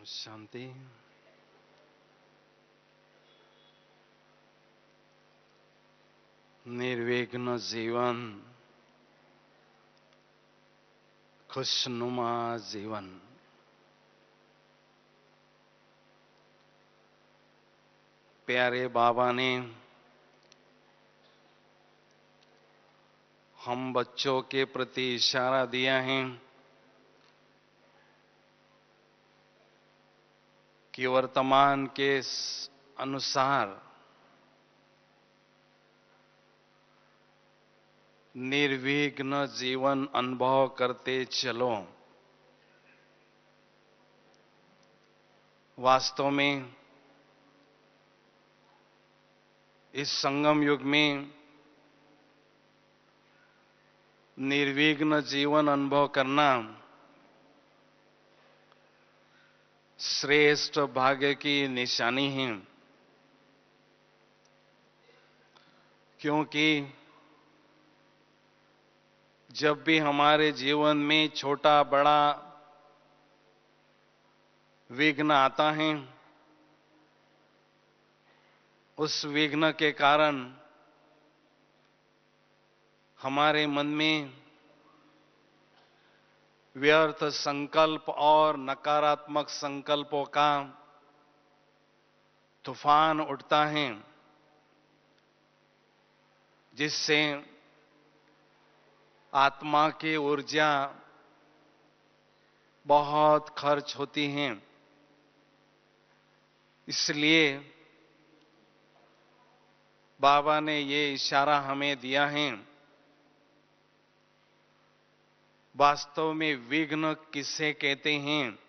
शांति। निर्विघ्न जीवन, खुशनुमा जीवन। प्यारे बाबा ने हम बच्चों के प्रति इशारा दिया है कि वर्तमान के अनुसार निर्विघ्न जीवन अनुभव करते चलो। वास्तव में इस संगम युग में निर्विघ्न जीवन अनुभव करना श्रेष्ठ भाग्य की निशानी है, क्योंकि जब भी हमारे जीवन में छोटा बड़ा विघ्न आता है, उस विघ्न के कारण हमारे मन में व्यर्थ संकल्प और नकारात्मक संकल्पों का तूफान उठता है, जिससे आत्मा की ऊर्जा बहुत खर्च होती है। इसलिए बाबा ने ये इशारा हमें दिया है। वास्तव में विघ्न किसे कहते हैं?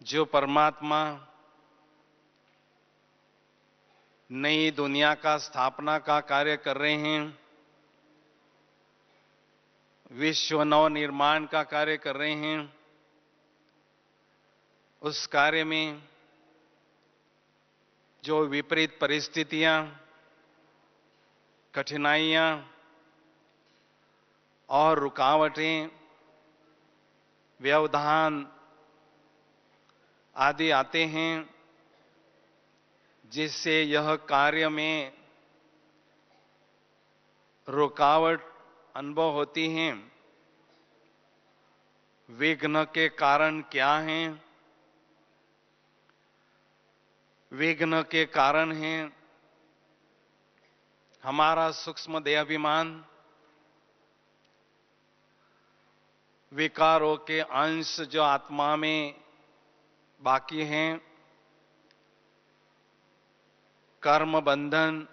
जो परमात्मा नई दुनिया का स्थापना का कार्य कर रहे हैं, विश्व नव निर्माण का कार्य कर रहे हैं, उस कार्य में जो विपरीत परिस्थितियां, कठिनाइयां और रुकावटें, व्यवधान आदि आते हैं, जिससे यह कार्य में रुकावट अनुभव होती है। विघ्न के कारण क्या हैं? विघ्न के कारण हैं हमारा सूक्ष्म देहाभिमान, विकारों के अंश जो आत्मा में बाकी हैं, कर्म बंधन,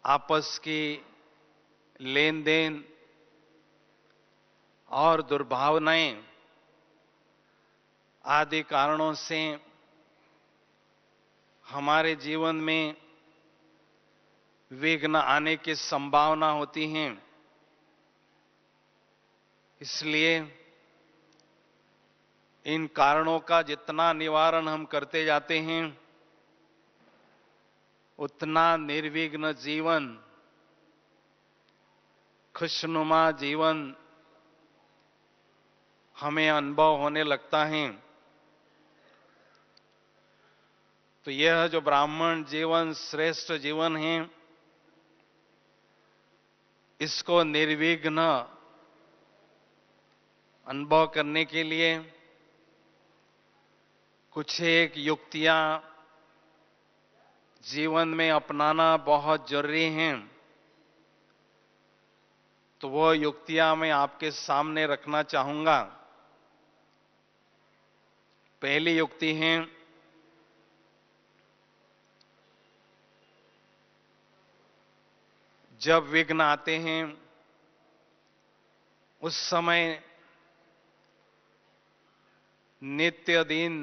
आपस की लेन देन और दुर्भावनाएं आदि कारणों से हमारे जीवन में विघ्न आने की संभावना होती है। इसलिए इन कारणों का जितना निवारण हम करते जाते हैं, उतना निर्विघ्न जीवन, खुशनुमा जीवन हमें अनुभव होने लगता है। तो यह जो ब्राह्मण जीवन श्रेष्ठ जीवन है, इसको निर्विघ्न अनुभव करने के लिए कुछ एक युक्तियां जीवन में अपनाना बहुत जरूरी है। तो वो युक्तियां मैं आपके सामने रखना चाहूंगा। पहली युक्ति है, जब विघ्न आते हैं उस समय नित्य दिन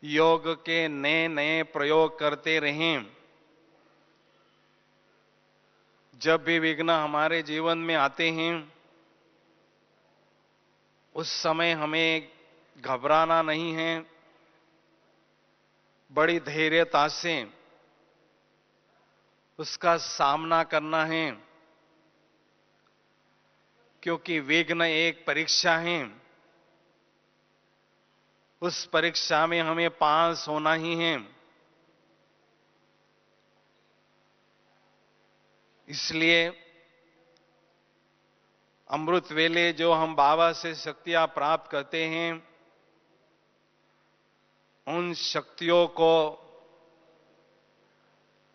योग के नए नए प्रयोग करते रहें। जब भी विघ्न हमारे जीवन में आते हैं, उस समय हमें घबराना नहीं है, बड़ी धैर्यता से उसका सामना करना है। क्योंकि विघ्न एक परीक्षा है। उस परीक्षा में हमें पास होना ही है। इसलिए अमृत वेले जो हम बाबा से शक्तियां प्राप्त करते हैं, उन शक्तियों को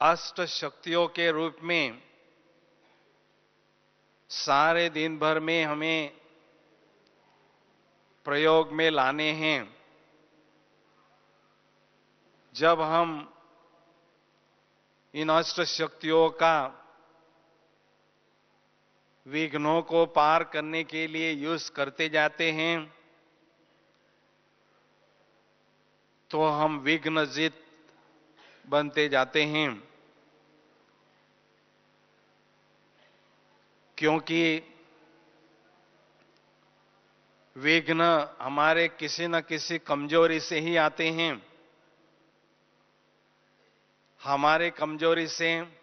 अष्ट शक्तियों के रूप में सारे दिन भर में हमें प्रयोग में लाने हैं। जब हम इन अष्ट शक्तियों का विघ्नों को पार करने के लिए यूज करते जाते हैं, तो हम विघ्नजीत बनते जाते हैं। क्योंकि विघ्न हमारे किसी न किसी कमजोरी से ही आते हैं। हमारे कमजोरी से,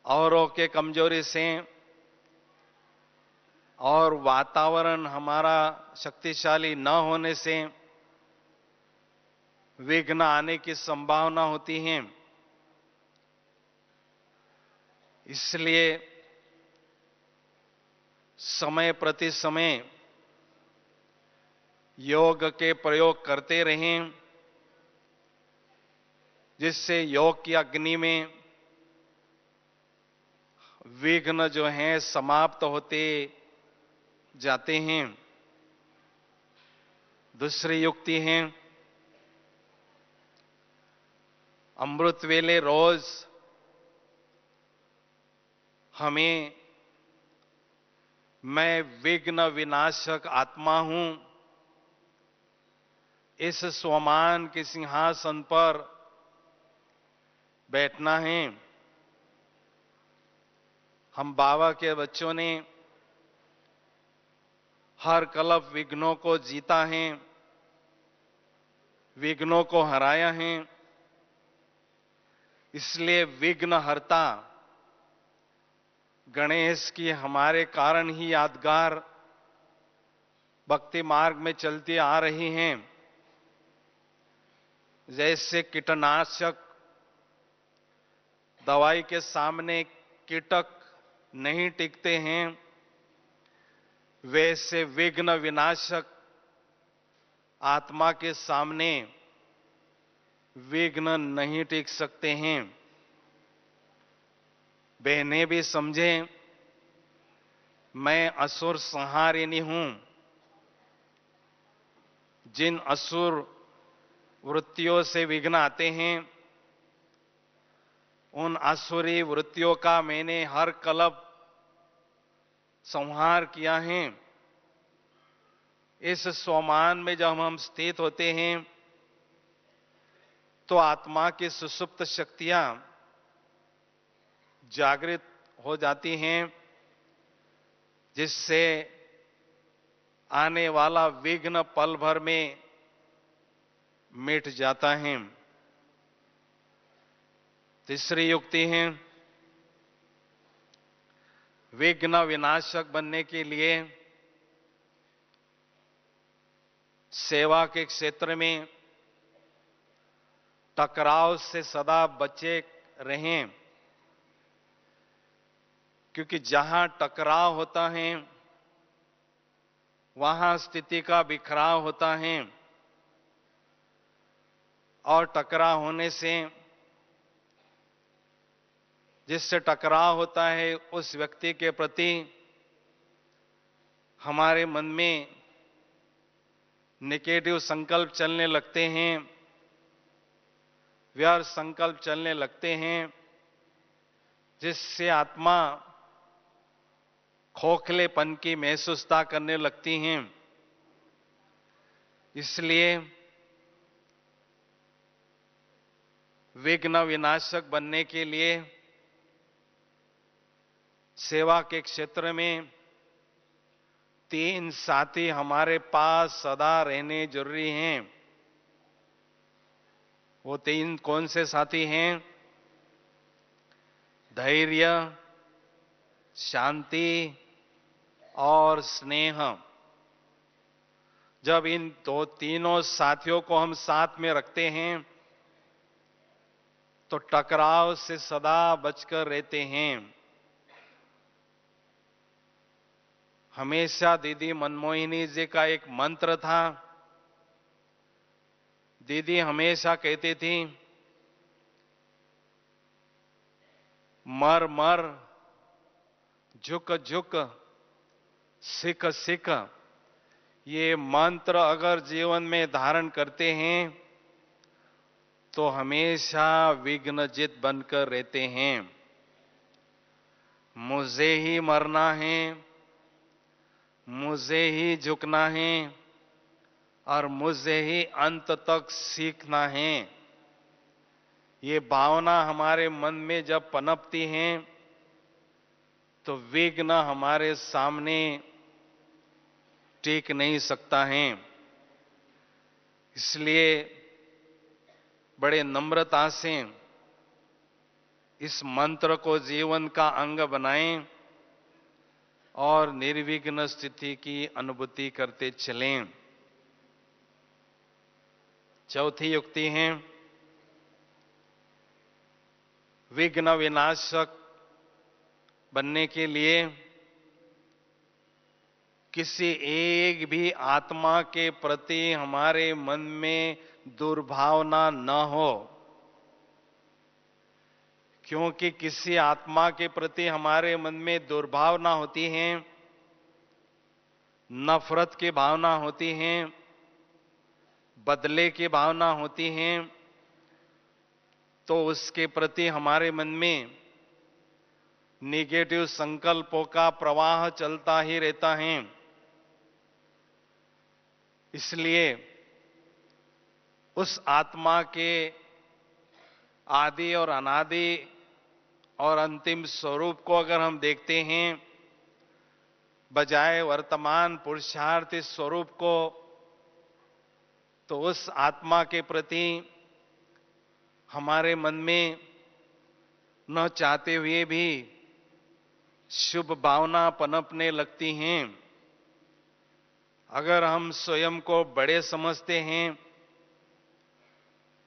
औरों के कमजोरी से, और वातावरण हमारा शक्तिशाली न होने से विघ्न आने की संभावना होती है। इसलिए समय प्रति समय योग के प्रयोग करते रहें, जिससे योग की अग्नि में विघ्न जो हैं समाप्त होते जाते हैं। दूसरी युक्ति है, अमृत वेले रोज हमें मैं विघ्न विनाशक आत्मा हूं, इस स्वमान के सिंहासन पर बैठना है। हम बाबा के बच्चों ने हर कल्प विघ्नों को जीता है, विघ्नों को हराया है। इसलिए विघ्नहर्ता गणेश की हमारे कारण ही यादगार भक्ति मार्ग में चलती आ रही हैं। जैसे कीटनाशक दवाई के सामने कीटक नहीं टिकते हैं, वैसे विघ्न विनाशक आत्मा के सामने विघ्न नहीं टिक सकते हैं। बहनें भी समझें, मैं असुर संहारिणी हूं। जिन असुर वृत्तियों से विघ्न आते हैं, उन आसुरी वृत्तियों का मैंने हर कल्प संहार किया है। इस स्वमान में जब हम स्थित होते हैं, तो आत्मा की सुसुप्त शक्तियां जागृत हो जाती हैं, जिससे आने वाला विघ्न पल भर में मिट जाता है। तीसरी युक्ति है, विघ्न विनाशक बनने के लिए सेवा के क्षेत्र में टकराव से सदा बचे रहें। क्योंकि जहां टकराव होता है, वहां स्थिति का बिखराव होता है, और टकराव होने से, जिससे टकराव होता है, उस व्यक्ति के प्रति हमारे मन में नेगेटिव संकल्प चलने लगते हैं, व्यर्थ संकल्प चलने लगते हैं, जिससे आत्मा खोखलेपन की महसूसता करने लगती हैं। इसलिए विघ्न विनाशक बनने के लिए सेवा के क्षेत्र में 3 साथी हमारे पास सदा रहने जरूरी हैं। वो 3 कौन से साथी हैं? धैर्य, शांति और स्नेह, जब इन दो तीनों साथियों को हम साथ में रखते हैं तो टकराव से सदा बचकर रहते हैं। हमेशा दीदी मनमोहिनी जी का एक मंत्र था। दीदी हमेशा कहती थी, मर मर, झुक झुक, सिख सिख। ये मंत्र अगर जीवन में धारण करते हैं तो हमेशा विघ्नजित बनकर रहते हैं। मुझे ही मरना है, मुझे ही झुकना है और मुझे ही अंत तक सीखना है। ये भावना हमारे मन में जब पनपती है तो विघ्न हमारे सामने टिक नहीं सकता है। इसलिए बड़े नम्रता से इस मंत्र को जीवन का अंग बनाएं और निर्विघ्न स्थिति की अनुभूति करते चलें। चौथी युक्ति है, विघ्न विनाशक बनने के लिए किसी एक भी आत्मा के प्रति हमारे मन में दुर्भावना न हो। क्योंकि किसी आत्मा के प्रति हमारे मन में दुर्भावना होती है, नफरत की भावना होती है, बदले की भावना होती है, तो उसके प्रति हमारे मन में निगेटिव संकल्पों का प्रवाह चलता ही रहता है। इसलिए उस आत्मा के आदि और अनादि और अंतिम स्वरूप को अगर हम देखते हैं, बजाय वर्तमान पुरुषार्थी स्वरूप को, तो उस आत्मा के प्रति हमारे मन में न चाहते हुए भी शुभ भावना पनपने लगती हैं। अगर हम स्वयं को बड़े समझते हैं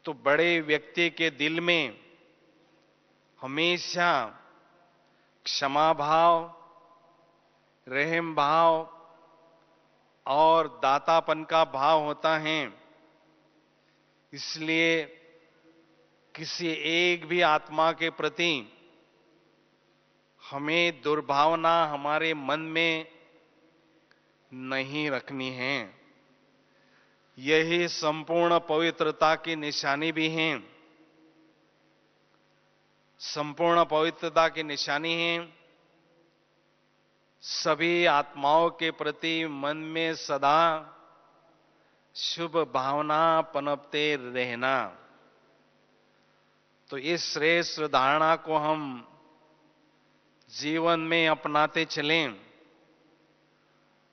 तो बड़े व्यक्ति के दिल में हमेशा क्षमा भाव, रहम भाव और दातापन का भाव होता है। इसलिए किसी एक भी आत्मा के प्रति हमें दुर्भावना हमारे मन में नहीं रखनी है। यही संपूर्ण पवित्रता की निशानी भी है। संपूर्ण पवित्रता की निशानी है सभी आत्माओं के प्रति मन में सदा शुभ भावना पनपते रहना। तो इस श्रेष्ठ धारणा को हम जीवन में अपनाते चलें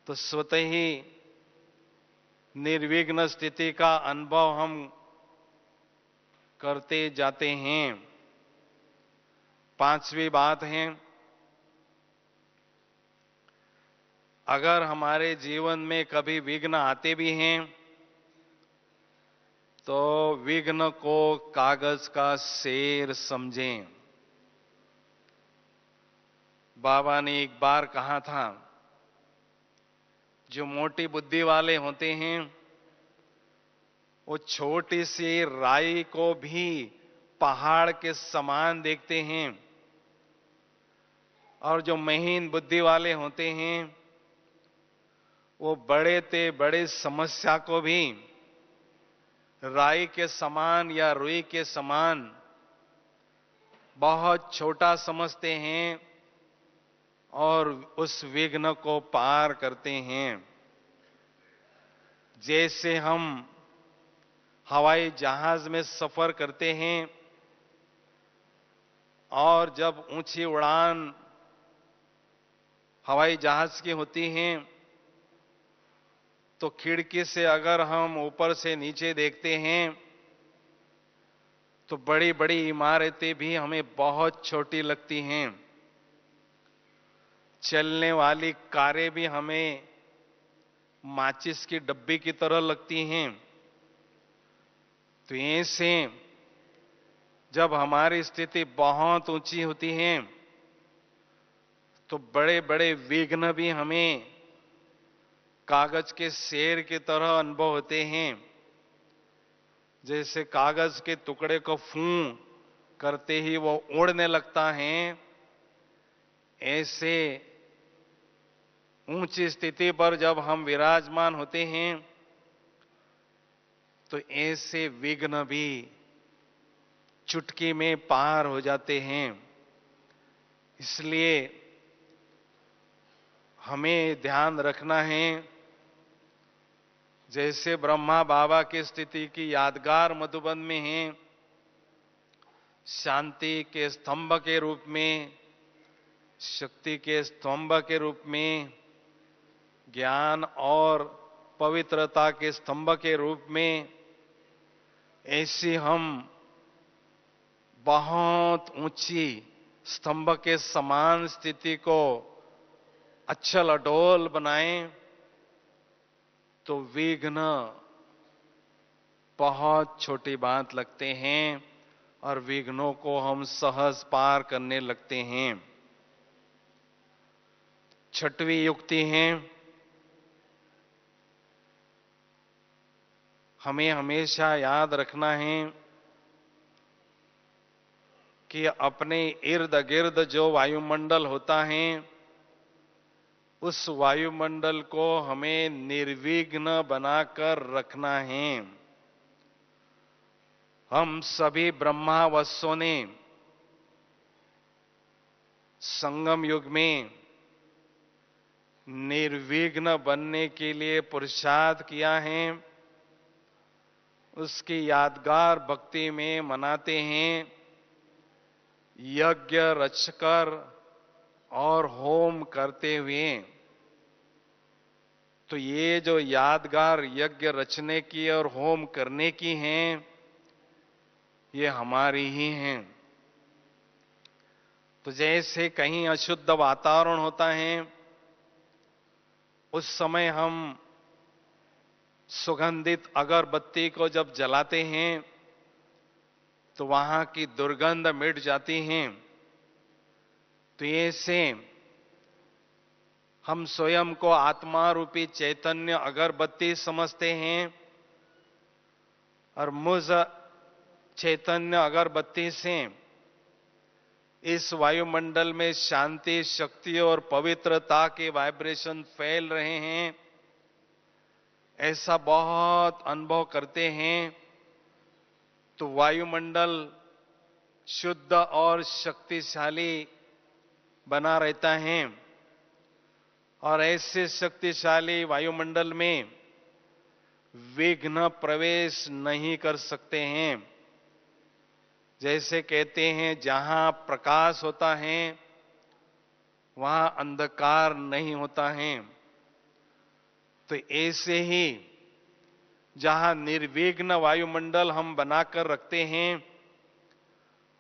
तो स्वतः ही निर्विघ्न स्थिति का अनुभव हम करते जाते हैं। पांचवी बात है, अगर हमारे जीवन में कभी विघ्न आते भी हैं तो विघ्न को कागज का शेर समझें। बाबा ने एक बार कहा था, जो मोटी बुद्धि वाले होते हैं वो छोटी सी राई को भी पहाड़ के समान देखते हैं, और जो महीन बुद्धि वाले होते हैं वो बड़े ते बड़े समस्या को भी राई के समान या रुई के समान बहुत छोटा समझते हैं और उस विघ्न को पार करते हैं। जैसे हम हवाई जहाज में सफर करते हैं और जब ऊंची उड़ान हवाई जहाज की होती है तो खिड़की से अगर हम ऊपर से नीचे देखते हैं तो बड़ी बड़ी इमारतें भी हमें बहुत छोटी लगती हैं। चलने वाली कारें भी हमें माचिस की डब्बी की तरह लगती हैं। तो ऐसे जब हमारी स्थिति बहुत ऊंची होती है तो बड़े बड़े विघ्न भी हमें कागज के शेर की तरह अनुभव होते हैं। जैसे कागज के टुकड़े को फूं करते ही वो उड़ने लगता है, ऐसे ऊंची स्थिति पर जब हम विराजमान होते हैं तो ऐसे विघ्न भी चुटकी में पार हो जाते हैं। इसलिए हमें ध्यान रखना है, जैसे ब्रह्मा बाबा की स्थिति की यादगार मधुबन में है, शांति के स्तंभ के रूप में, शक्ति के स्तंभ के रूप में, ज्ञान और पवित्रता के स्तंभ के रूप में, ऐसी हम बहुत ऊंची स्तंभ के समान स्थिति को अचल अडोल बनाएं तो विघ्न बहुत छोटी बात लगते हैं और विघ्नों को हम सहज पार करने लगते हैं। छठवीं युक्ति है, हमें हमेशा याद रखना है कि अपने इर्द गिर्द जो वायुमंडल होता है उस वायुमंडल को हमें निर्विघ्न बनाकर रखना है। हम सभी ब्रह्मावस्यों ने संगम युग में निर्विघ्न बनने के लिए पुरुषार्थ किया है। उसकी यादगार भक्ति में मनाते हैं, यज्ञ रचकर और होम करते हुए। तो ये जो यादगार यज्ञ रचने की और होम करने की हैं, ये हमारी ही हैं। तो जैसे कहीं अशुद्ध वातावरण होता है, उस समय हम सुगंधित अगरबत्ती को जब जलाते हैं तो वहां की दुर्गंध मिट जाती है। तो ऐसे हम स्वयं को आत्मा रूपी चैतन्य अगरबत्ती समझते हैं और मुझ चैतन्य अगरबत्ती से इस वायुमंडल में शांति, शक्ति और पवित्रता के वाइब्रेशन फैल रहे हैं, ऐसा बहुत अनुभव करते हैं। तो वायुमंडल शुद्ध और शक्तिशाली बना रहता है और ऐसे शक्तिशाली वायुमंडल में विघ्न प्रवेश नहीं कर सकते हैं। जैसे कहते हैं, जहां प्रकाश होता है वहां अंधकार नहीं होता है। तो ऐसे ही जहां निर्विघ्न वायुमंडल हम बनाकर रखते हैं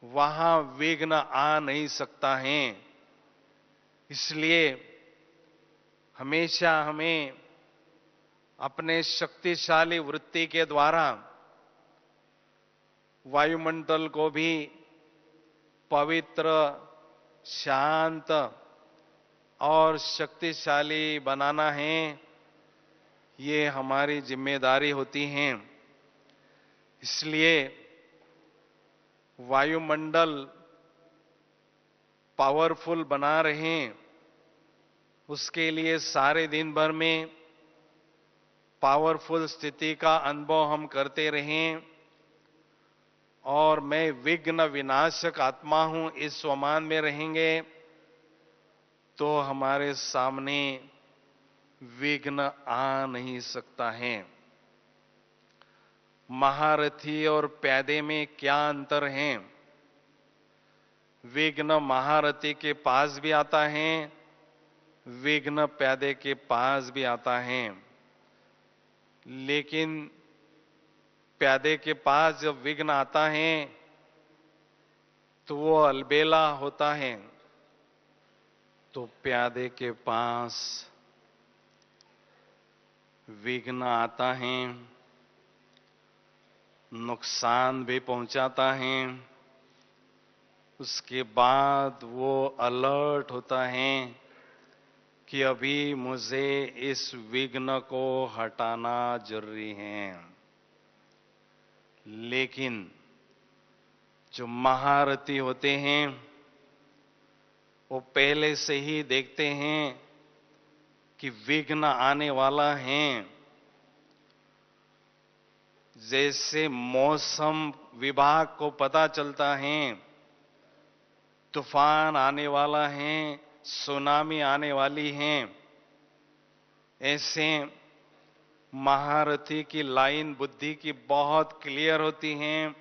वहां विघ्न आ नहीं सकता है। इसलिए हमेशा हमें अपने शक्तिशाली वृत्ति के द्वारा वायुमंडल को भी पवित्र, शांत और शक्तिशाली बनाना है। ये हमारी जिम्मेदारी होती है। इसलिए वायुमंडल पावरफुल बना रहें, उसके लिए सारे दिन भर में पावरफुल स्थिति का अनुभव हम करते रहें और मैं विघ्न विनाशक आत्मा हूं इस स्वमान में रहेंगे तो हमारे सामने विघ्न आ नहीं सकता है। महारथी और प्यादे में क्या अंतर है? विघ्न महारथी के पास भी आता है, विघ्न प्यादे के पास भी आता है। लेकिन प्यादे के पास जब विघ्न आता है तो वो अलबेला होता है। तो प्यादे के पास विघ्न आता है, नुकसान भी पहुंचाता है। उसके बाद वो अलर्ट होता है कि अभी मुझे इस विघ्न को हटाना जरूरी है। लेकिन जो महारथी होते हैं वो पहले से ही देखते हैं कि विघ्न आने वाला है। जैसे मौसम विभाग को पता चलता है तूफान आने वाला है, सुनामी आने वाली है, ऐसे महारथी की लाइन बुद्धि की बहुत क्लियर होती है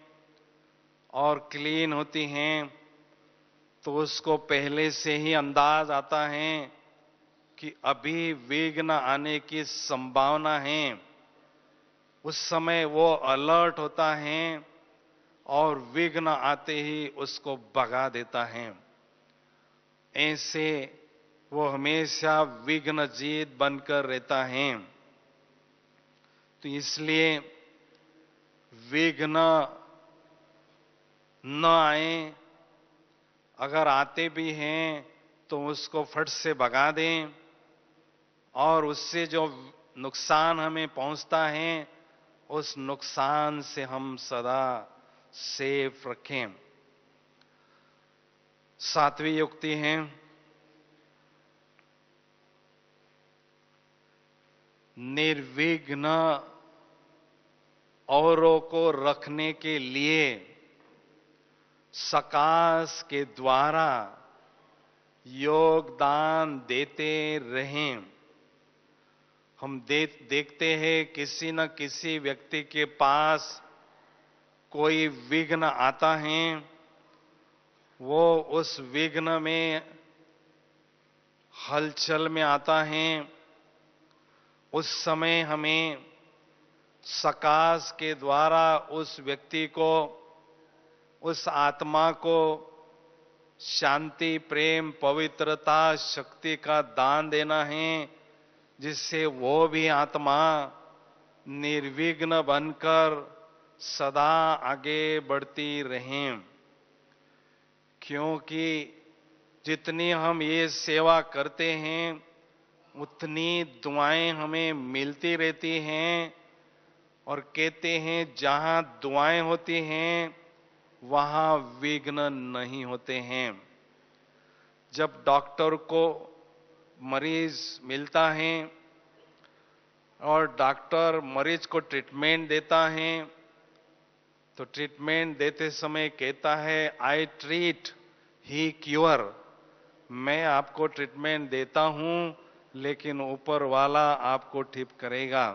और क्लीन होती है, तो उसको पहले से ही अंदाज आता है कि अभी विघ्न आने की संभावना है। उस समय वो अलर्ट होता है और विघ्न आते ही उसको भगा देता है। ऐसे वो हमेशा विघ्न जीत बनकर रहता है। तो इसलिए विघ्न न आए, अगर आते भी हैं तो उसको फट से भगा दें और उससे जो नुकसान हमें पहुंचता है उस नुकसान से हम सदा सेफ रखें। सातवीं युक्ति है, निर्विघ्न औरों को रखने के लिए सकाश के द्वारा योगदान देते रहें। हम देखते हैं किसी न किसी व्यक्ति के पास कोई विघ्न आता है, वो उस विघ्न में हलचल में आता है। उस समय हमें सकाश के द्वारा उस व्यक्ति को, उस आत्मा को शांति, प्रेम, पवित्रता, शक्ति का दान देना है, जिससे वो भी आत्मा निर्विघ्न बनकर सदा आगे बढ़ती रहें। क्योंकि जितनी हम ये सेवा करते हैं उतनी दुआएं हमें मिलती रहती हैं। और कहते हैं जहां दुआएं होती हैं वहां विघ्न नहीं होते हैं। जब डॉक्टर को मरीज मिलता है और डॉक्टर मरीज को ट्रीटमेंट देता है तो ट्रीटमेंट देते समय कहता है आई ट्रीट ही क्योर, मैं आपको ट्रीटमेंट देता हूं लेकिन ऊपर वाला आपको ठीक करेगा।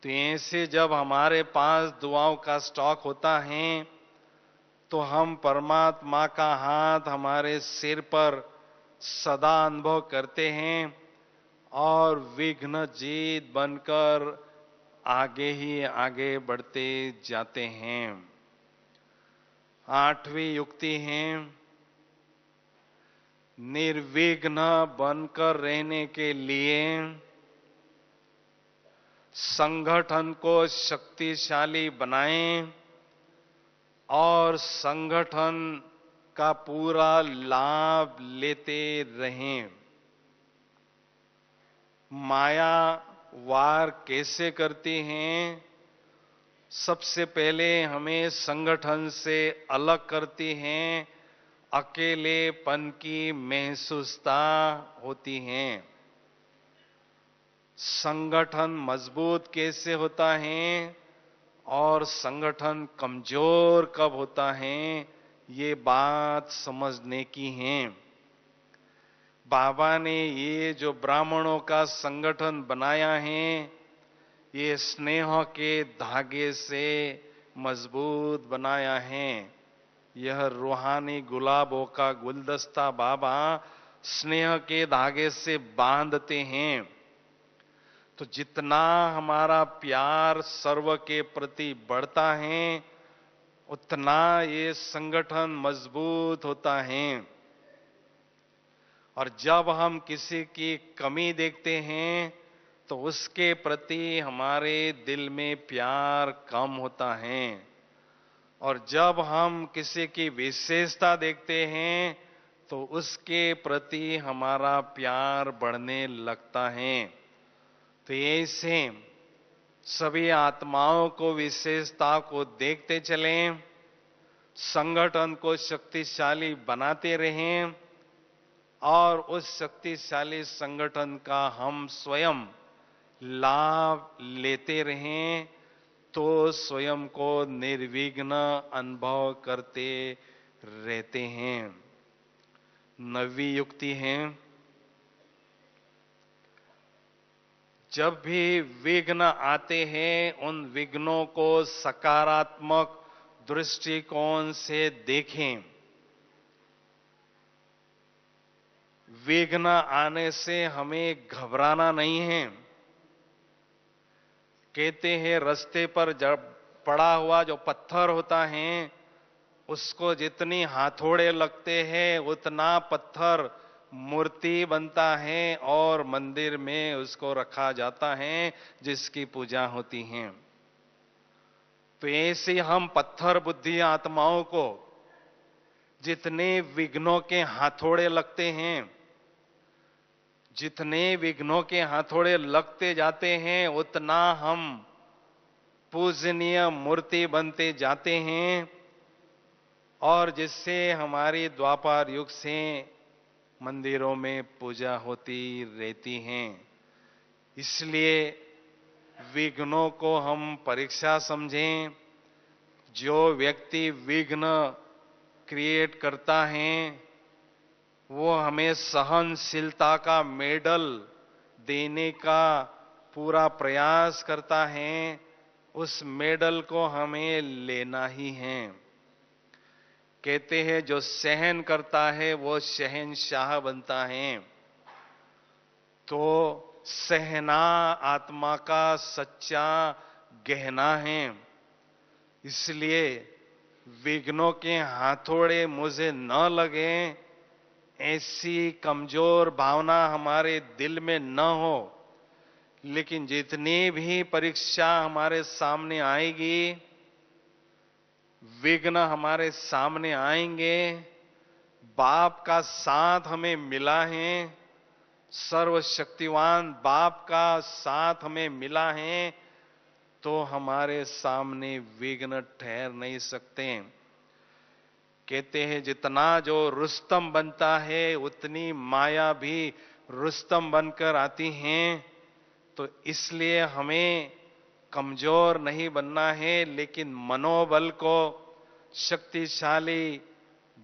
तो ऐसे जब हमारे पास दुआओं का स्टॉक होता है तो हम परमात्मा का हाथ हमारे सिर पर सदा अनुभव करते हैं और विघ्न जीत बनकर आगे ही आगे बढ़ते जाते हैं। आठवीं युक्ति है, निर्विघ्न बनकर रहने के लिए संगठन को शक्तिशाली बनाएं और संगठन का पूरा लाभ लेते रहें। माया वार कैसे करती हैं? सबसे पहले हमें संगठन से अलग करती हैं, अकेलेपन की महसूसता होती है। संगठन मजबूत कैसे होता है और संगठन कमजोर कब होता है, ये बात समझने की है। बाबा ने ये जो ब्राह्मणों का संगठन बनाया है ये स्नेह के धागे से मजबूत बनाया है। यह रूहानी गुलाबों का गुलदस्ता बाबा स्नेह के धागे से बांधते हैं। तो जितना हमारा प्यार सर्व के प्रति बढ़ता है उतना ये संगठन मजबूत होता है। और जब हम किसी की कमी देखते हैं तो उसके प्रति हमारे दिल में प्यार कम होता है, और जब हम किसी की विशेषता देखते हैं तो उसके प्रति हमारा प्यार बढ़ने लगता है। तो ऐसे सभी आत्माओं को, विशेषता को देखते चलें, संगठन को शक्तिशाली बनाते रहें और उस शक्तिशाली संगठन का हम स्वयं लाभ लेते रहें, तो स्वयं को निर्विघ्न अनुभव करते रहते हैं। 9वीं युक्ति है, जब भी विघ्न आते हैं उन विघ्नों को सकारात्मक दृष्टिकोण से देखें। विघ्न आने से हमें घबराना नहीं है। कहते हैं रास्ते पर जब पड़ा हुआ जो पत्थर होता है उसको जितनी हाथोड़े लगते हैं उतना पत्थर मूर्ति बनता है और मंदिर में उसको रखा जाता है जिसकी पूजा होती है। तो ऐसे हम पत्थर बुद्धि आत्माओं को जितने विघ्नों के हाथोड़े लगते हैं, जितने विघ्नों के हाथोड़े लगते जाते हैं उतना हम पूजनीय मूर्ति बनते जाते हैं, और जिससे हमारी द्वापर युग से मंदिरों में पूजा होती रहती है। इसलिए विघ्नों को हम परीक्षा समझें। जो व्यक्ति विघ्न क्रिएट करता है वो हमें सहनशीलता का मेडल देने का पूरा प्रयास करता है, उस मेडल को हमें लेना ही है। कहते हैं जो सहन करता है वो शहंशाह बनता है। तो सहना आत्मा का सच्चा गहना है। इसलिए विघ्नों के हाथोड़े मुझे न लगे, ऐसी कमजोर भावना हमारे दिल में न हो। लेकिन जितनी भी परीक्षा हमारे सामने आएगी, विघ्न हमारे सामने आएंगे, बाप का साथ हमें मिला है, सर्वशक्तिवान बाप का साथ हमें मिला है, तो हमारे सामने विघ्न ठहर नहीं सकते। कहते हैं जितना जो रुस्तम बनता है उतनी माया भी रुस्तम बनकर आती हैं। तो इसलिए हमें कमजोर नहीं बनना है, लेकिन मनोबल को शक्तिशाली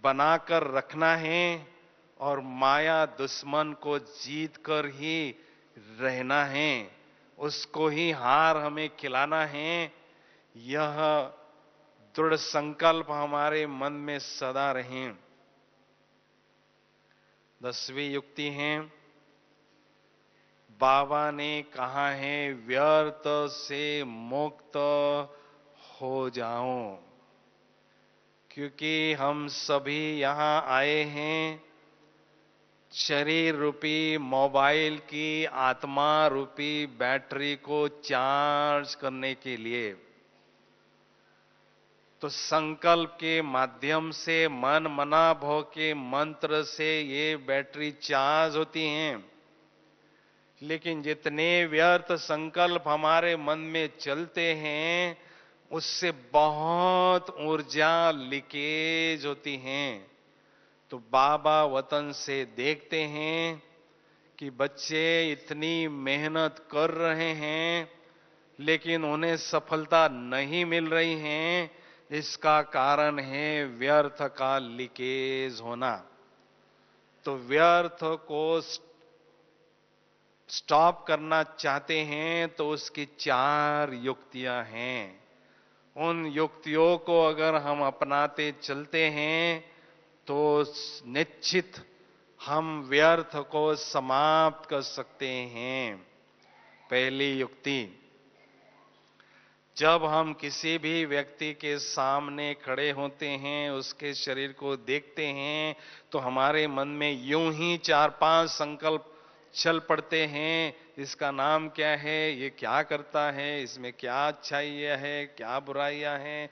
बनाकर रखना है और माया दुश्मन को जीत कर ही रहना है, उसको ही हार हमें खिलाना है। यह दृढ़ संकल्प हमारे मन में सदा रहे। 10वीं युक्ति है, बाबा ने कहा है व्यर्थ से मुक्त हो जाओ। क्योंकि हम सभी यहां आए हैं शरीर रूपी मोबाइल की आत्मा रूपी बैटरी को चार्ज करने के लिए। तो संकल्प के माध्यम से, मन मना भव के मंत्र से ये बैटरी चार्ज होती हैं। लेकिन जितने व्यर्थ संकल्प हमारे मन में चलते हैं उससे बहुत ऊर्जा लीकेज होती हैं। तो बाबा वतन से देखते हैं कि बच्चे इतनी मेहनत कर रहे हैं लेकिन उन्हें सफलता नहीं मिल रही है। इसका कारण है व्यर्थ का लीकेज होना। तो व्यर्थ को स्टॉप करना चाहते हैं तो उसकी 4 युक्तियां हैं। उन युक्तियों को अगर हम अपनाते चलते हैं तो निश्चित हम व्यर्थ को समाप्त कर सकते हैं। पहली युक्ति, जब हम किसी भी व्यक्ति के सामने खड़े होते हैं, उसके शरीर को देखते हैं, तो हमारे मन में यूं ही 4-5 संकल्प चल पड़ते हैं। इसका नाम क्या है, ये क्या करता है, इसमें क्या अच्छाइयाँ है, क्या बुराइयां हैं,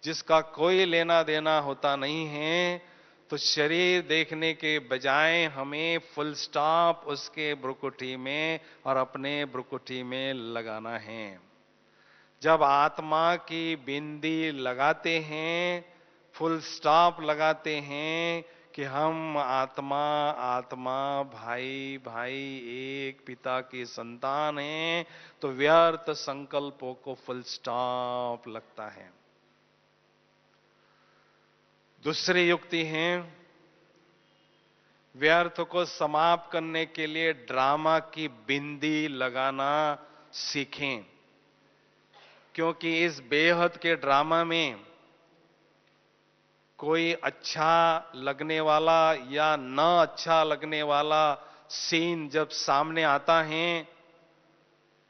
जिसका कोई लेना देना होता नहीं है। तो शरीर देखने के बजाय हमें फुल स्टॉप उसके भ्रुकुटी में और अपने भ्रुकुटी में लगाना है। जब आत्मा की बिंदी लगाते हैं, फुल स्टॉप लगाते हैं कि हम आत्मा आत्मा भाई भाई एक पिता की संतान हैं, तो व्यर्थ संकल्पों को फुल स्टॉप लगता है। दूसरी युक्ति है, व्यर्थ को समाप्त करने के लिए ड्रामा की बिंदी लगाना सीखें, क्योंकि इस बेहद के ड्रामा में कोई अच्छा लगने वाला या न अच्छा लगने वाला सीन जब सामने आता है,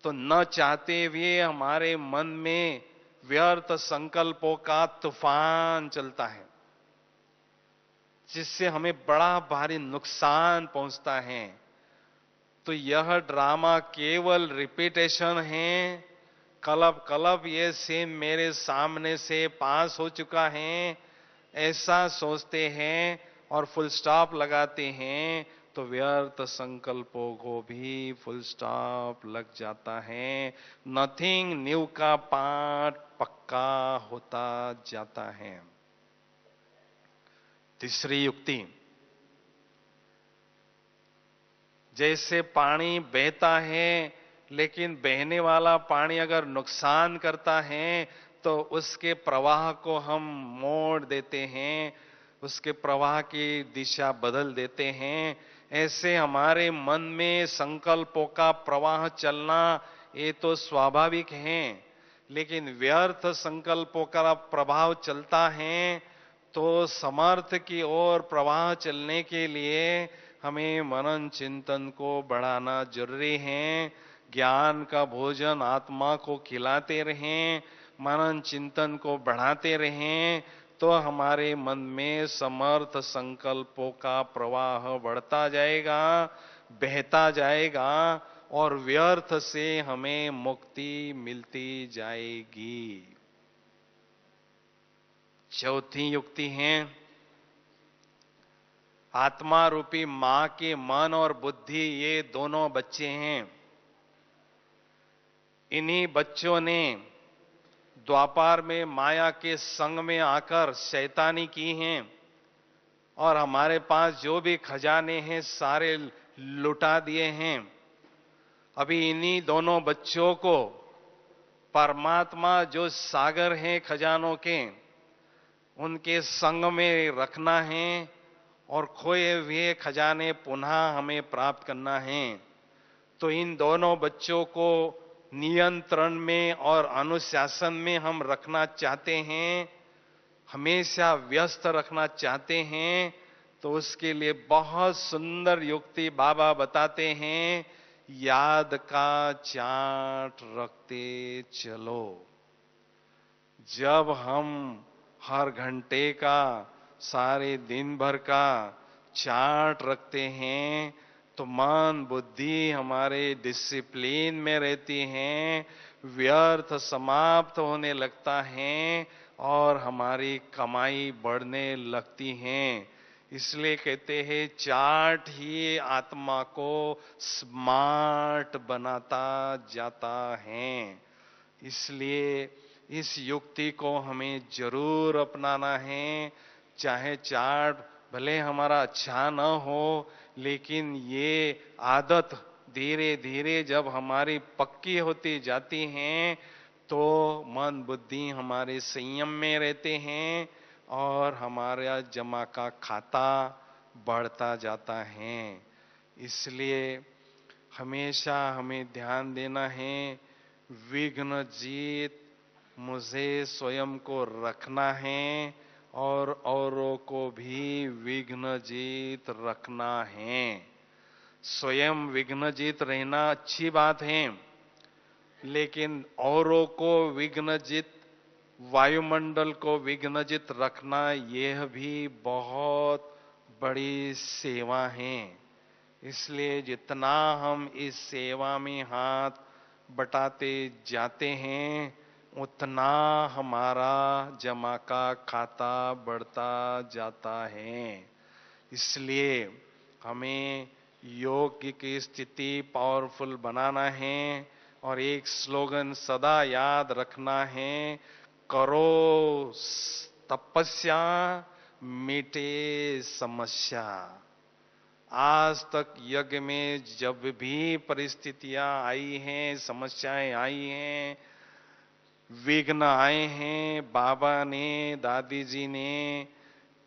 तो न चाहते हुए हमारे मन में व्यर्थ संकल्पों का तूफान चलता है, जिससे हमें बड़ा भारी नुकसान पहुंचता है। तो यह ड्रामा केवल रिपीटेशन है। कलब कलब ये सीन मेरे सामने से पास हो चुका है, ऐसा सोचते हैं और फुल स्टॉप लगाते हैं, तो व्यर्थ संकल्पों को भी फुल स्टॉप लग जाता है। नथिंग न्यू का पाठ पक्का होता जाता है। तीसरी युक्ति, जैसे पानी बहता है, लेकिन बहने वाला पानी अगर नुकसान करता है तो उसके प्रवाह को हम मोड़ देते हैं, उसके प्रवाह की दिशा बदल देते हैं। ऐसे हमारे मन में संकल्पों का प्रवाह चलना ये तो स्वाभाविक है, लेकिन व्यर्थ संकल्पों का प्रभाव चलता है, तो समर्थ की ओर प्रवाह चलने के लिए हमें मनन चिंतन को बढ़ाना जरूरी है। ज्ञान का भोजन आत्मा को खिलाते रहें, मनन चिंतन को बढ़ाते रहें, तो हमारे मन में समर्थ संकल्पों का प्रवाह बढ़ता जाएगा, बहता जाएगा और व्यर्थ से हमें मुक्ति मिलती जाएगी। चौथी युक्ति है, आत्मा रूपी मां के मन और बुद्धि ये दोनों बच्चे हैं। इन्हीं बच्चों ने द्वापर में माया के संग में आकर शैतानी की हैं और हमारे पास जो भी खजाने हैं सारे लुटा दिए हैं। अभी इन्हीं दोनों बच्चों को परमात्मा जो सागर हैं खजानों के, उनके संग में रखना है और खोए हुए खजाने पुनः हमें प्राप्त करना है। तो इन दोनों बच्चों को नियंत्रण में और अनुशासन में हम रखना चाहते हैं, हमेशा व्यस्त रखना चाहते हैं, तो उसके लिए बहुत सुंदर युक्ति बाबा बताते हैं। याद का चार्ट रखते चलो। जब हम हर घंटे का, सारे दिन भर का चार्ट रखते हैं, तो मन बुद्धि हमारे डिसिप्लिन में रहती हैं, व्यर्थ समाप्त होने लगता है और हमारी कमाई बढ़ने लगती है। इसलिए कहते हैं चार्ट ही आत्मा को स्मार्ट बनाता जाता है। इसलिए इस युक्ति को हमें जरूर अपनाना है। चाहे चार्ट भले हमारा अच्छा न हो, लेकिन ये आदत धीरे धीरे जब हमारी पक्की होती जाती है, तो मन बुद्धि हमारे संयम में रहते हैं और हमारा जमा का खाता बढ़ता जाता है। इसलिए हमेशा हमें ध्यान देना है, विघ्न जीत मुझे स्वयं को रखना है और औरों को भी विघ्न जीत रखना है। स्वयं विघ्न जीत रहना अच्छी बात है, लेकिन औरों को विघ्नजित, वायुमंडल को विघ्नजित रखना यह भी बहुत बड़ी सेवा है। इसलिए जितना हम इस सेवा में हाथ बटाते जाते हैं, उतना हमारा जमा का खाता बढ़ता जाता है। इसलिए हमें योग की स्थिति पावरफुल बनाना है और एक स्लोगन सदा याद रखना है, करो तपस्या मिटे समस्या। आज तक यज्ञ में जब भी परिस्थितियां आई हैं, समस्याएं आई हैं, विघ्न आए हैं, बाबा ने, दादी जी ने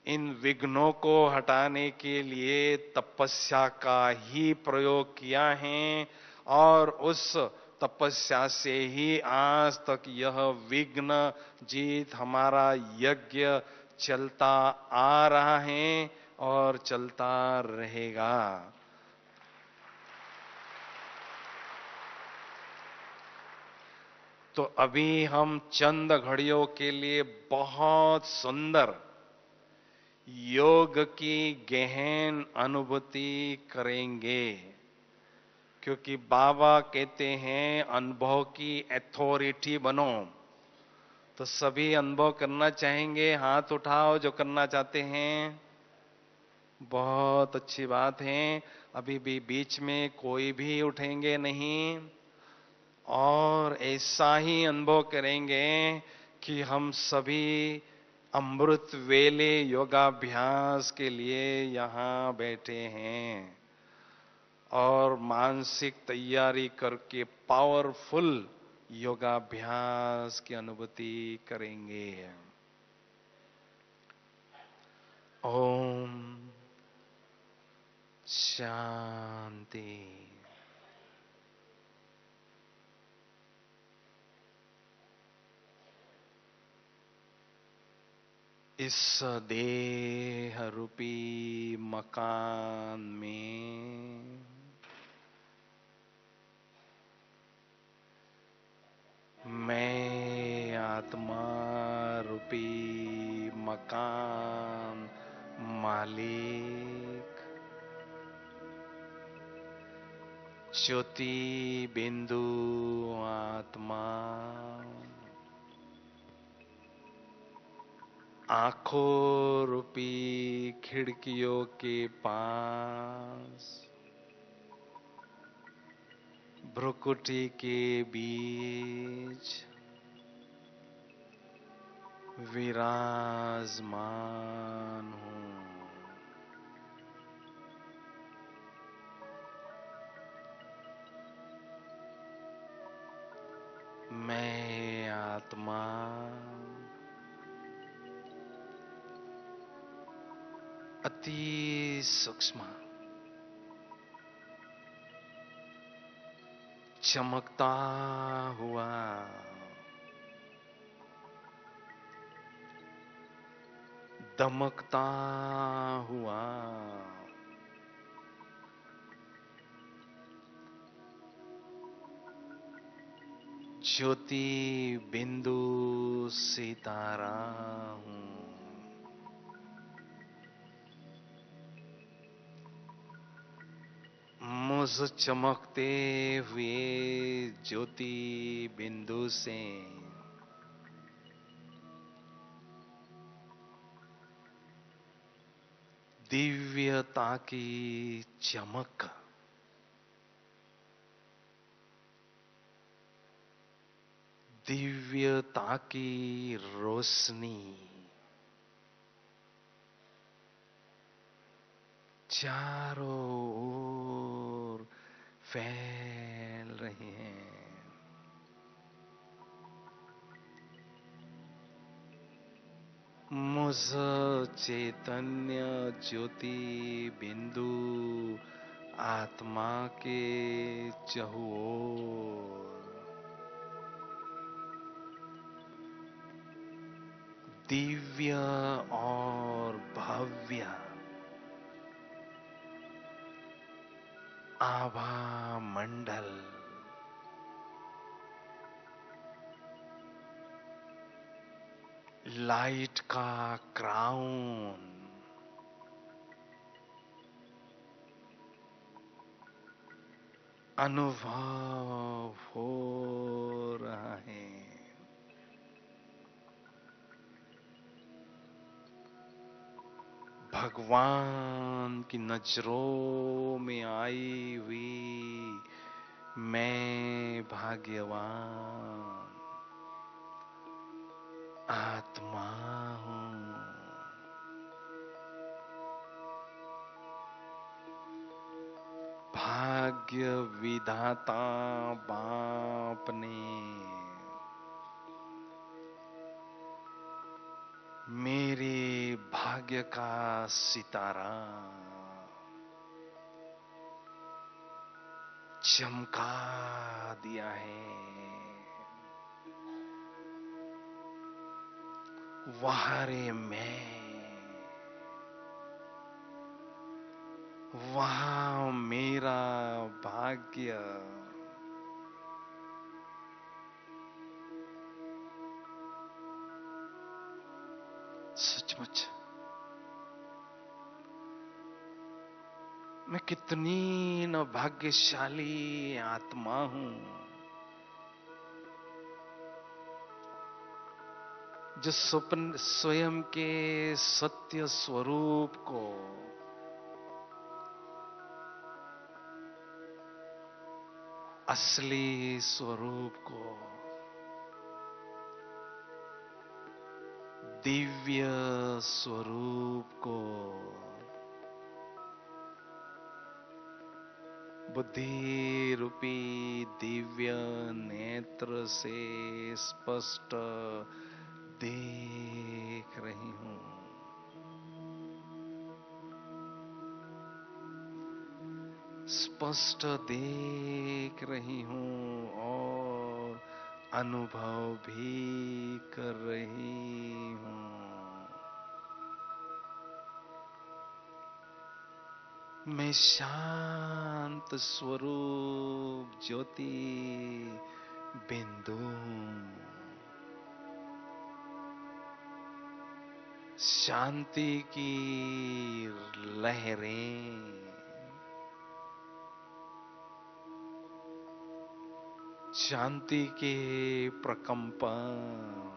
इन विघ्नों को हटाने के लिए तपस्या का ही प्रयोग किया है और उस तपस्या से ही आज तक यह विघ्न जीत हमारा यज्ञ चलता आ रहा है और चलता रहेगा। तो अभी हम चंद घड़ियों के लिए बहुत सुंदर योग की गहन अनुभूति करेंगे, क्योंकि बाबा कहते हैं अनुभव की अथॉरिटी बनो। तो सभी अनुभव करना चाहेंगे, हाथ उठाओ जो करना चाहते हैं। बहुत अच्छी बात है। अभी भी बीच में कोई भी उठेंगे नहीं और ऐसा ही अनुभव करेंगे कि हम सभी अमृत वेले योगाभ्यास के लिए यहां बैठे हैं और मानसिक तैयारी करके पावरफुल योगाभ्यास की अनुभूति करेंगे। ओम शांति। इस देह रूपी मकान में मैं आत्मा रूपी मकान मालिक ज्योति बिंदु आत्मा आंखों रूपी खिड़कियों के पास भ्रुकुटी के बीच विराजमान हूं। मैं आत्मा अति सूक्ष्म चमकता हुआ दमकता हुआ ज्योति बिंदु सितारा हूं। मुझ चमकते हुए ज्योति बिंदु से दिव्यता की चमक दिव्यता की रोशनी चारों ओर फैल रहे हैं। मुझ चैतन्य ज्योति बिंदु आत्मा के चहुओर दिव्य और भव्य आभा मंडल लाइट का क्राउन अनुभव हो रहा है। भगवान की नजरों में आई हुई मैं भाग्यवान आत्मा हूं। भाग्य विधाता बाप ने मेरे भाग्य का सितारा चमका दिया है। वाह रे मैं, वाह मेरा भाग्य। सचमुच मैं कितनी न भाग्यशाली आत्मा हूं जो स्वयं के सत्य स्वरूप को असली स्वरूप को दिव्य स्वरूप को बुद्धि रूपी दिव्य नेत्र से स्पष्ट देख रही हूं। स्पष्ट देख रही हूं और अनुभव भी कर रही हूं। मैं शांत स्वरूप ज्योति बिंदु हूं। शांति की लहरें शांति के प्रकंपन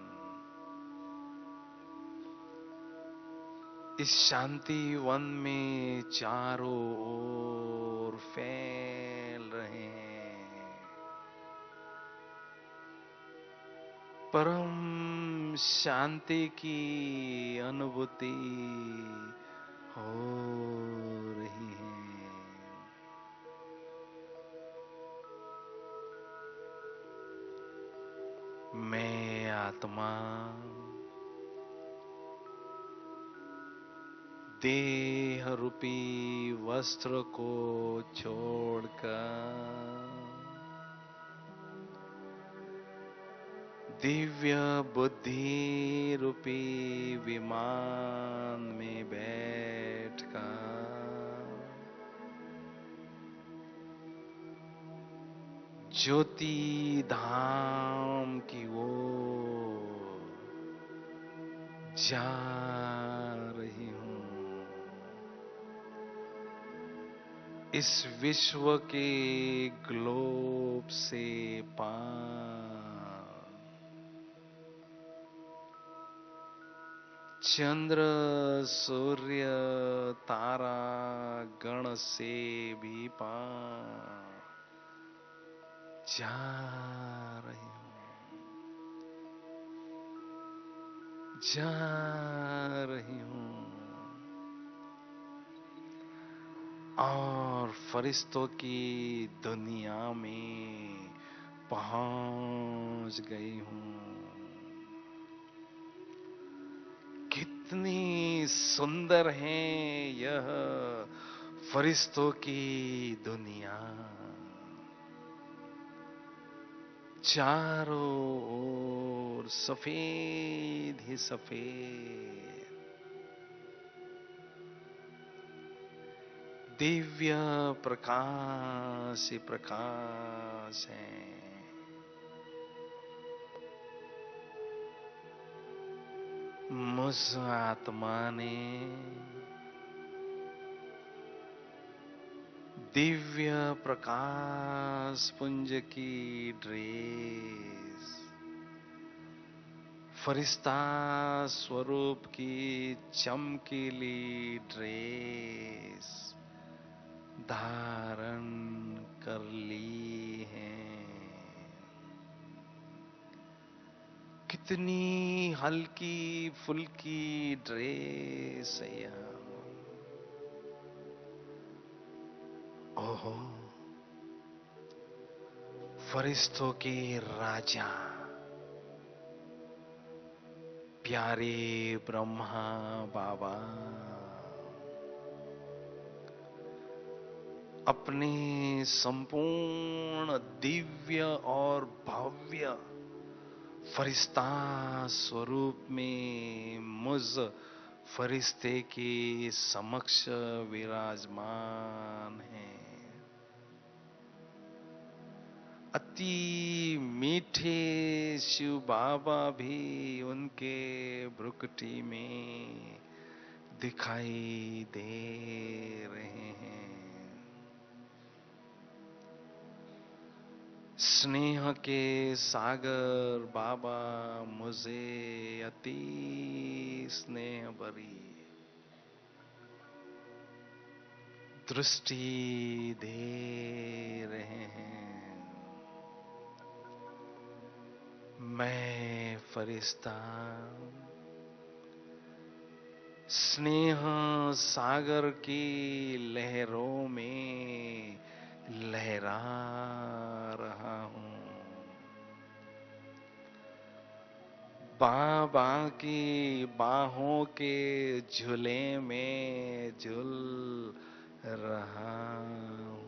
इस शांति वन में चारों ओर फैल रहे हैं। परम शांति की अनुभूति हो रही है। मैं आत्मा देह रूपी वस्त्र को छोड़कर दिव्य बुद्धि रूपी विमान में बैठकर ज्योति धाम की ओर जा रही हूं। इस विश्व के ग्लोब से पार चंद्र सूर्य तारा गण से भी पार जा रही हूं, जा रही हूं। और फरिश्तों की दुनिया में पहुंच गई हूं। कितनी सुंदर है यह फरिश्तों की दुनिया। चारों ओर सफेद ही सफेद दिव्य प्रकाश ही प्रकाश है। मुझ आत्मा ने दिव्य प्रकाश पुंज की ड्रेस, फरिश्ता स्वरूप की चमकीली ड्रेस धारण कर ली है। कितनी हल्की फुल्की ड्रेस है यह। ओहो, फरिश्तों के राजा प्यारे ब्रह्मा बाबा अपने संपूर्ण दिव्य और भव्य फरिश्ता स्वरूप में मुझ फरिश्ते के समक्ष विराजमान हैं। अति मीठे शिव बाबा भी उनके भ्रुकुटी में दिखाई दे रहे हैं। स्नेह के सागर बाबा मुझे अति स्नेह भरी दृष्टि दे रहे हैं। मैं फरिश्ता स्नेह सागर की लहरों में लहरा रहा हूं। बाबा की बाहों के झूले में झूल रहा हूं।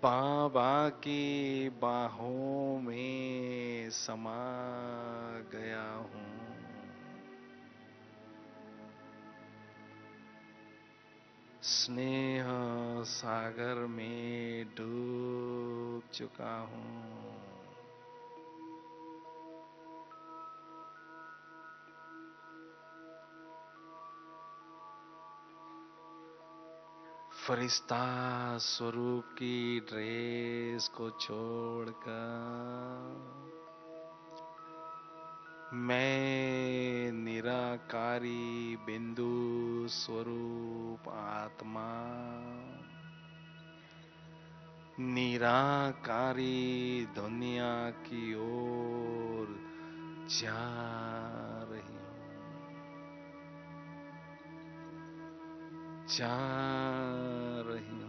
बाबा की बाहों में समा गया हूं। स्नेह सागर में डूब चुका हूं। फरिश्ता स्वरूप की ड्रेस को छोड़कर मैं निराकारी बिंदु स्वरूप आत्मा निराकारी दुनिया की ओर जा रही हूं, जा रही हूं।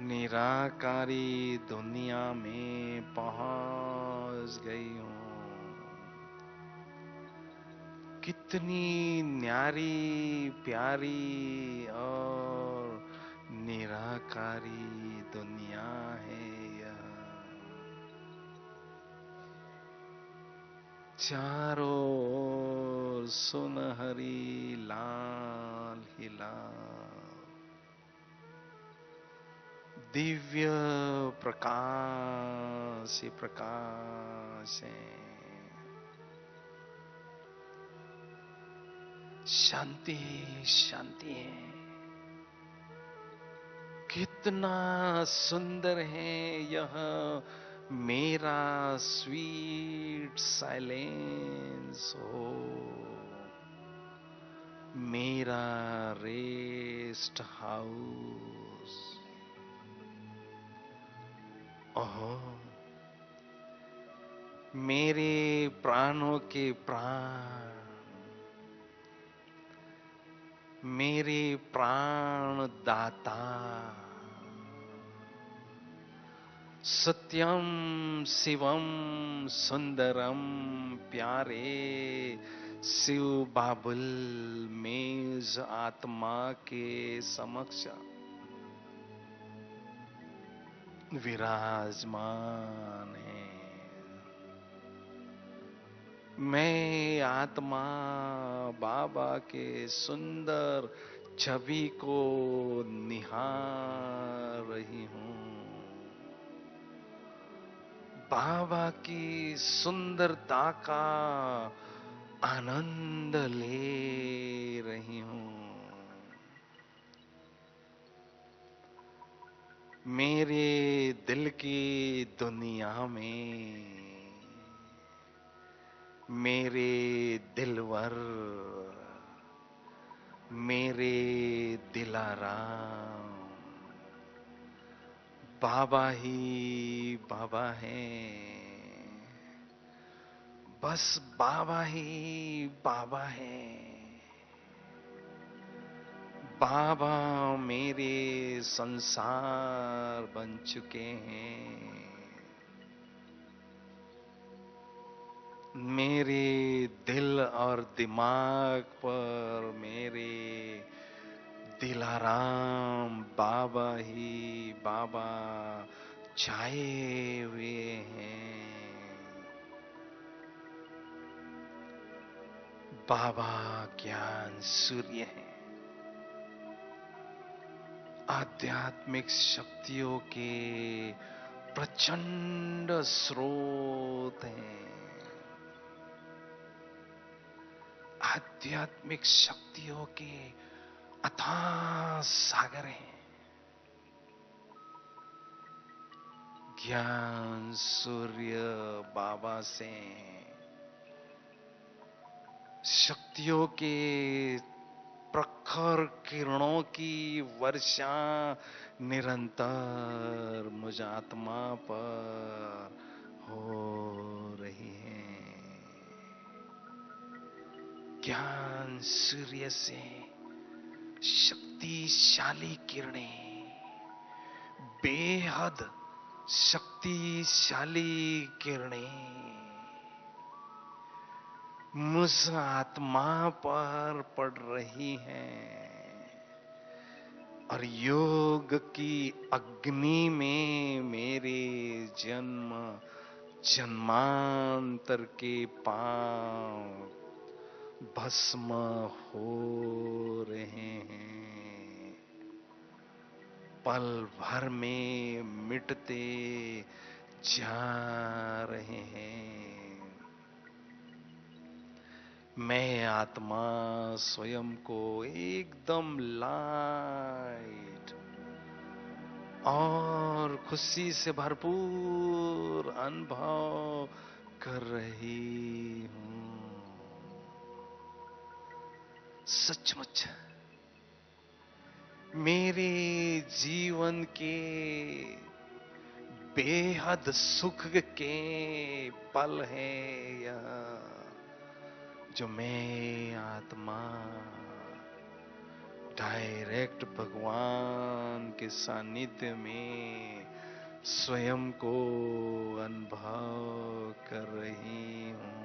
निराकारी दुनिया में पहुंच गई हूं। कितनी न्यारी प्यारी और निराकारी दुनिया है यह। चारों ओर सुनहरी लाल ही लाल दिव्य प्रकाश ही प्रकाश है। शांति शांति है। कितना सुंदर है यह मेरा स्वीट साइलेंस हो, मेरा रेस्ट हाउस। ओहो, मेरे प्राणों के प्राण, मेरे प्राण दाता, सत्यम शिवम सुंदरम प्यारे शिव बाबुल मेज आत्मा के समक्ष विराजमान है। मैं आत्मा बाबा के सुंदर छवि को निहार रही हूं। बाबा की सुंदरता का आनंद ले रही हूं। मेरे दिल की दुनिया में मेरे दिलवर, मेरे दिलाराम, बाबा ही बाबा हैं। बस बाबा ही बाबा हैं। बाबा मेरे संसार बन चुके हैं। मेरे दिल और दिमाग पर मेरे दिलाराम बाबा ही बाबा छाए हुए हैं। बाबा ज्ञान सूर्य है, आध्यात्मिक शक्तियों के प्रचंड स्रोत हैं। आध्यात्मिक शक्तियों के अथाह सागर हैं। ज्ञान सूर्य बाबा से शक्तियों के प्रखर किरणों की वर्षा निरंतर मुझ आत्मा पर हो रही है। ज्ञान सूर्य से शक्तिशाली किरणें, बेहद शक्तिशाली किरणें मुझ आत्मा पर पड़ रही हैं और योग की अग्नि में मेरे जन्म जन्मांतर के पांव भस्म हो रहे हैं। पल भर में मिटते जा रहे हैं। मैं आत्मा स्वयं को एकदम लाइट और खुशी से भरपूर अनुभव कर रही हूं। सचमुच मेरे जीवन के बेहद सुख के पल हैं यह, जो मैं आत्मा डायरेक्ट भगवान के सानिध्य में स्वयं को अनुभव कर रही हूं।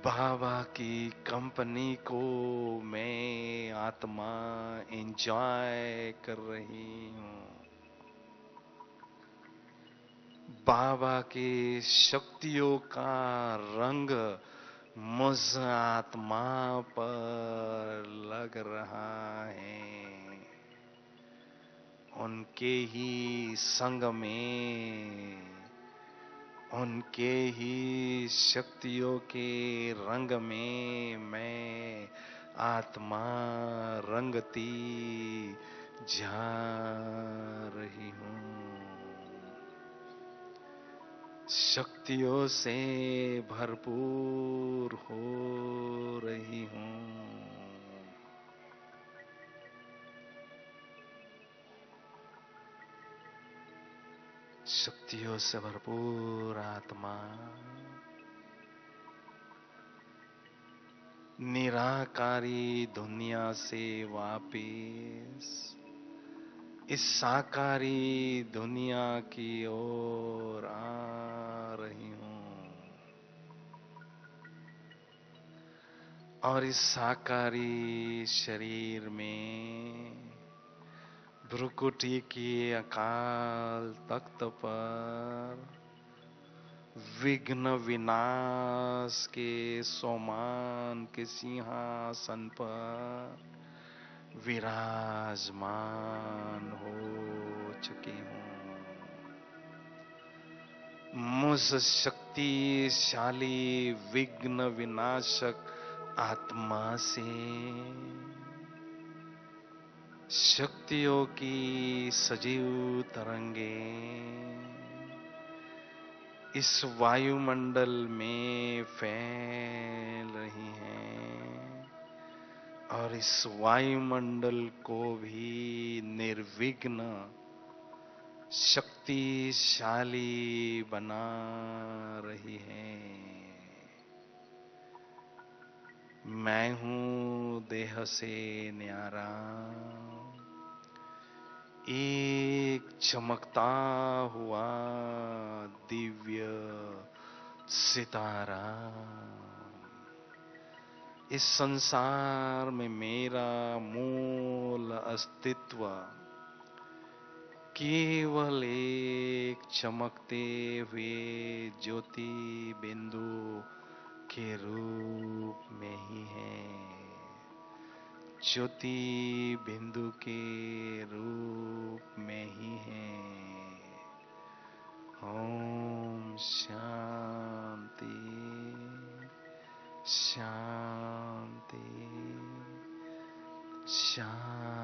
बाबा की कंपनी को मैं आत्मा एंजॉय कर रही हूं। बाबा की शक्तियों का रंग मुझ आत्मा पर लग रहा है। उनके ही संग में, उनके ही शक्तियों के रंग में मैं आत्मा रंगती जा रही हूं। शक्तियों से भरपूर हो रही हूं। शक्तियों से भरपूर आत्मा निराकारी दुनिया से वापिस इस साकारी दुनिया की ओर आ रही हूं और इस साकारी शरीर में भ्रुकुटी की अकाल तख्त पर विघ्न विनाश के सोमान के सिंहासन पर विराजमान हो चुकी हूं। मुझ शक्तिशाली विघ्न विनाशक आत्मा से शक्तियों की सजीव तरंगे इस वायुमंडल में फैल रही हैं और इस वायुमंडल को भी निर्विघ्न शक्तिशाली बना रही है। मैं हूं देह से न्यारा, एक चमकता हुआ दिव्य सितारा। इस संसार में मेरा मूल अस्तित्व केवल एक चमकते हुए ज्योति बिंदु के रूप में ही है। ज्योति बिंदु के रूप में ही है। ओम शांति शांति शांति।